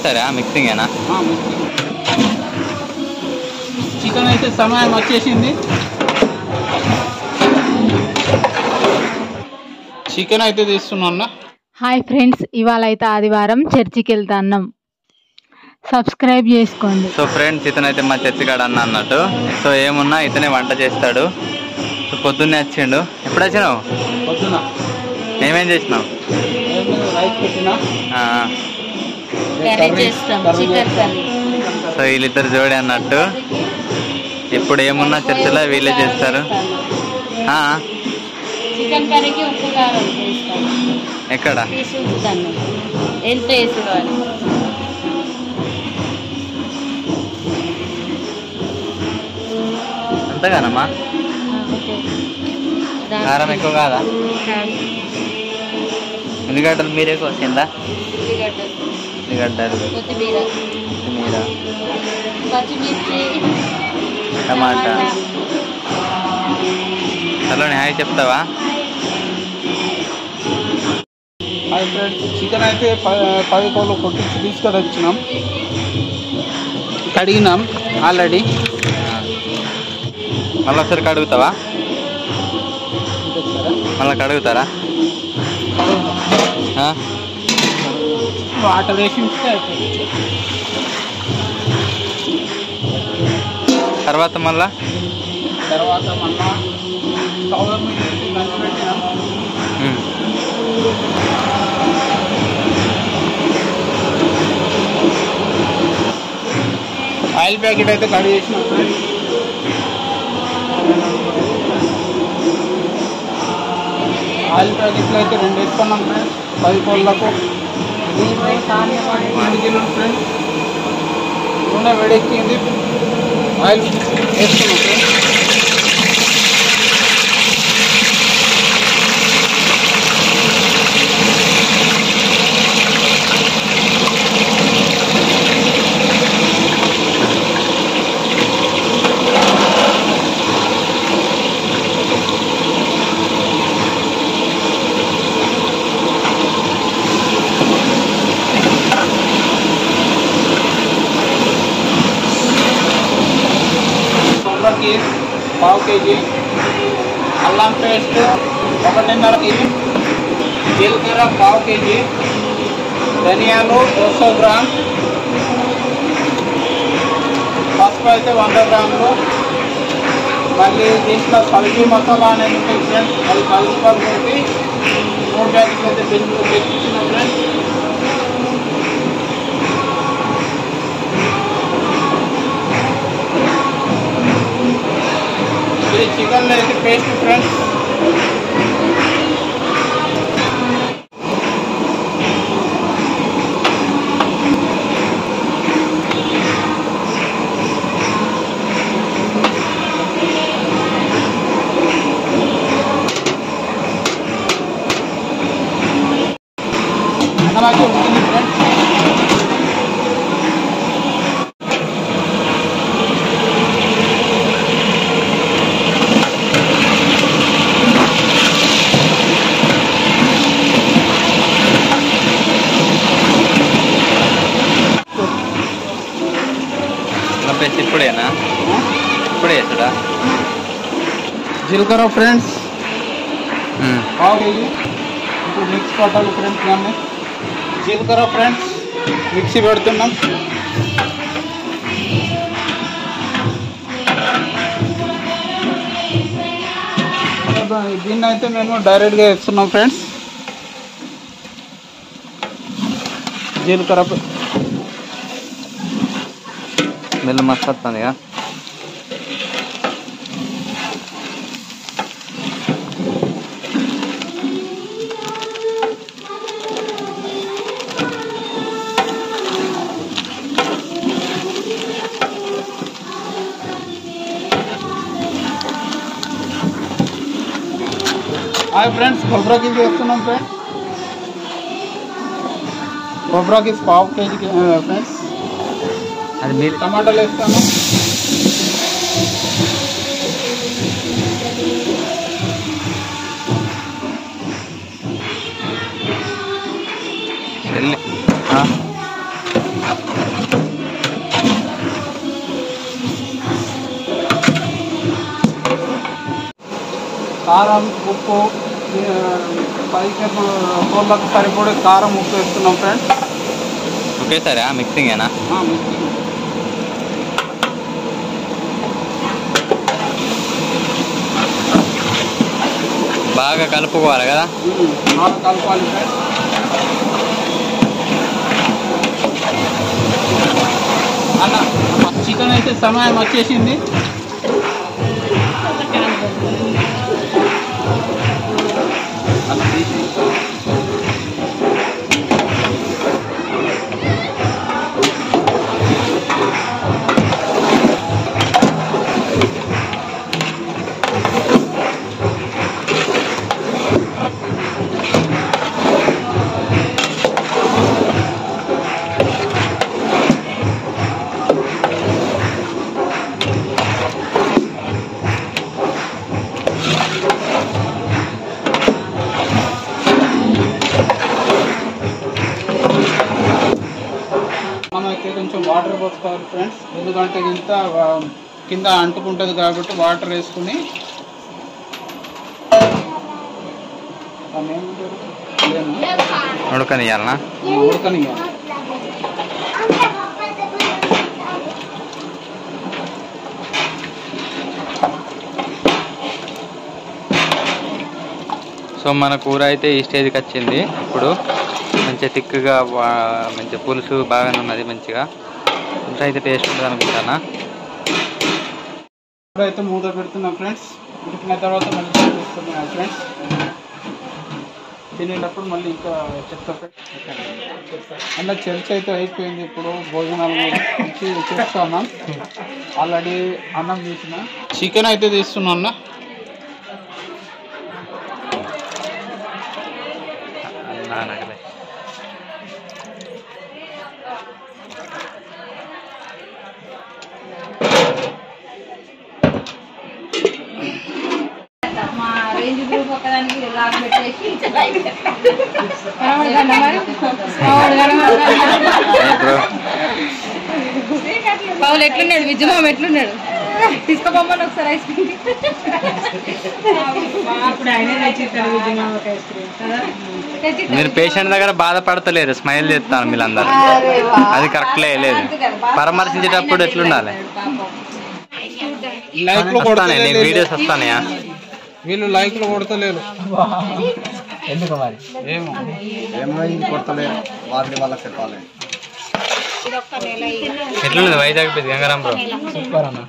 ఒకేసారా మిక్సింగేనా? Chicken అయితే సమయం వచ్చేసింది. చికెన్ అయితే తీస్తున్నా. హాయ్ ఫ్రెండ్స్, ఇవాళ అయితే ఆదివారం చర్చికి వెళ్తాన్నాం. సబ్స్క్రైబ్ చేసుకోండి. సో ఫ్రెండ్స్, ఇతనైతే మా చర్చి కాడ అన్నట్టు. సో ఏమున్నా ఇతనే వంట చేస్తాడు. సో పొద్దున్నే వచ్చిండు. ఎప్పుడు వచ్చినావు? పొద్దున ఏమేం చేసినావు? రైస్ పెట్టినా, సో వీళ్ళిద్దరు జోడి అన్నట్టు. ఇప్పుడు ఏమున్నా చర్చిలో వీళ్ళే చేస్తారు. చికెన్ కర్రీకి ఉప్పు కారం వేస్తాను. ఎక్కడ తీసుకుంటాను ఎంత వేసుకోవాలి. అంతగానమ్మా? కారం ఎక్కువ కాదా? ఉల్లిగడ్డలు మీరే కోసిందా? ఉల్లిగడ్డలు, కొత్తిమీర, పచ్చిమిర్చి, టమాటా. హలో, హాయ్ చెప్తావా? హాయ్ ఫ్రెండ్స్, చికెన్ అయితే 10 కోళ్ళు కొట్టించి తీసుకొని వచ్చినాం. కడిగినాం ఆల్రెడీ. మళ్ళీ ఒకసారి కడుగుతావా? మళ్ళీ కడుగుతారా? వాటర్ వేసి ఉంచితే అయిపోయింది. తర్వాత మళ్ళా స్టవ్ మీద మంచి పెట్టినాం. ఆయిల్ ప్యాకెట్ అయితే కట్ చేసినాం ఫ్రెండ్స్. ఆయిల్ ప్యాకెట్లు అయితే 2 వేసుకున్నాం ఫ్రెండ్స్. 10 కోళ్ళకు 2 కిలోలు ఫ్రెండ్స్. నూనె వేడెక్కింది, ఆయిల్ వేసుకున్నాం ఫ్రెండ్స్. పావు కేజీ, అల్లం పేస్ట్ 1.5 కేజీ, జీలకర్ర పావు కేజీ, ధనియాలు 200 గ్రామ్, పసుపు అయితే 100 గ్రాములు. మళ్ళీ దీంట్లో కల్తీ మసాలా అనేది ఉంటుంది ఫ్రెండ్స్. అది 10 రూపాయలు పెట్టి 3 ప్యాకెట్లు అయితే తెచ్చిస్తున్నాం ఫ్రెండ్స్. ఇది చికెన్ అయితే పేస్ట్ ఫ్రెండ్స్. అలాగే ఉంటుంది ఫ్రెండ్స్. ఇప్పుడేనా? ఇప్పుడే వేసుడా? జీలకర్ర ఫ్రెండ్స్ పావు కేజీ. ఇప్పుడు మిక్స్ పట్టాలి ఫ్రెండ్స్. దాన్ని జీలకర్ర ఫ్రెండ్స్ మిక్సీ పెడుతున్నాం. దీన్ని అయితే మేము డైరెక్ట్గా వేస్తున్నాం ఫ్రెండ్స్. జీలకర్ర మెల్ల మస్తు వస్తుందిగా. హాయ్ ఫ్రెండ్స్, కొబ్బరి కిస్ వేస్తున్నాం ఫ్రెండ్స్. కొబ్బరి కిస్ పావు కేజీకి ఫ్రెండ్స్. అది మీరు టమాటాలు వేస్తాను. కారం ఉప్పు 10 కోళ్ళకు సరిపడే కారం ఉప్పు వేస్తున్నాం ఫ్రెండ్స్. ఒకేసారా మిక్సింగేనా? మిక్సింగ్. బాగా కలుపుకోవాలి కదా? బాగా కలపాలి ఫ్రెండ్స్. అన్న చికెన్ అయితే సమయం వచ్చేసింది. అలా తీసి మనమైతే కొంచెం వాటర్ పోసుకోవాలి ఫ్రెండ్స్. ఎందుకంటే ఇంత కింద అంటుకుంటుంది కాబట్టి వాటర్ వేసుకుని ఉడకనియాలనా? ఉడకనియాలి. సో మన కూర అయితే ఈ స్టేజ్కి వచ్చింది. ఇప్పుడు మంచిగా థిక్గా మంచిగా పులుసు బాగానే ఉన్నది. మంచిగా ఇంత అయితే టేస్ట్ ఉంటుంది అనుకుంటానా. ఇప్పుడైతే మూత పెడుతున్నాం ఫ్రెండ్స్. ఉడికిన తర్వాత మళ్ళీ చూస్తున్నాం ఫ్రెండ్స్. తినేటప్పుడు మళ్ళీ ఇంకా చెప్తా ఫ్రెండ్స్. అలా చర్చ అయితే అయిపోయింది. ఇప్పుడు భోజనాలు వచ్చి చూస్తాను. ఆల్రెడీ అన్నం తీసిన చికెన్ అయితే తీస్తున్నా అన్న. మా రేంజ్ గ్రూప్ ఒకదానికి లాక్ పెట్టేసి పౌలు ఎట్లున్నాడు, విజయమామ ఎట్లున్నాడు, తీసుకోమని ఒకసారి ఐస్ క్రీమ్. మీరు పేషెంట్ దగ్గర బాధపడతలేరు, స్మైల్ చేస్తాను మీరందరూ. అది కరెక్ట్ లేదు. పరామర్శించేటప్పుడు ఎట్లుండాలి? లైక్లు వస్తానే నీకు వీడియోస్ వస్తానయా? వీళ్ళు లైక్లు కొడతలేరు. ఎందుకు మరి? ఏమో కొడతలేరు, వారిని వాళ్ళకి చెప్పాలి. ఎట్లున్నది వైజాగ్ పెద్ద గంగారాంపురం? సూపర్ అన్న.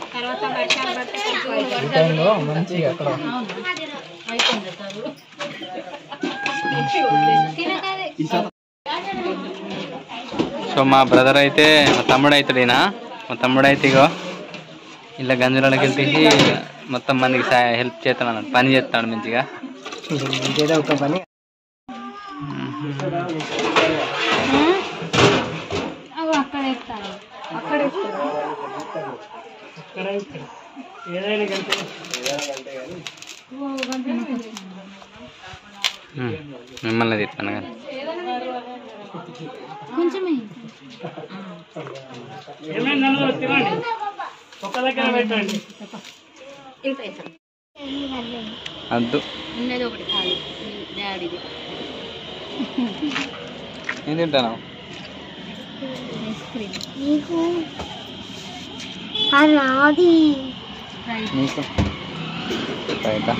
ఈ టైంలో మంచిగా అక్కడ సో మా బ్రదర్ అయితే, మా తమ్ముడు అవుతాడేనా, మా తమ్ముడు అయితే ఇగో ఇలా గంజులకి వెళ్ళి మొత్తం మనకి హెల్ప్ చేస్తాను అన్నాడు, పని చేస్తాడు మంచిగా. ఇంకేదో ఒక పని మిమ్మల్ని తిట్టాను కానీ అద్దు ఉన్నది ఒకటి ఖాళీ డాడీది. ఏం తింటాను? నీకు అది నీకు రైటా?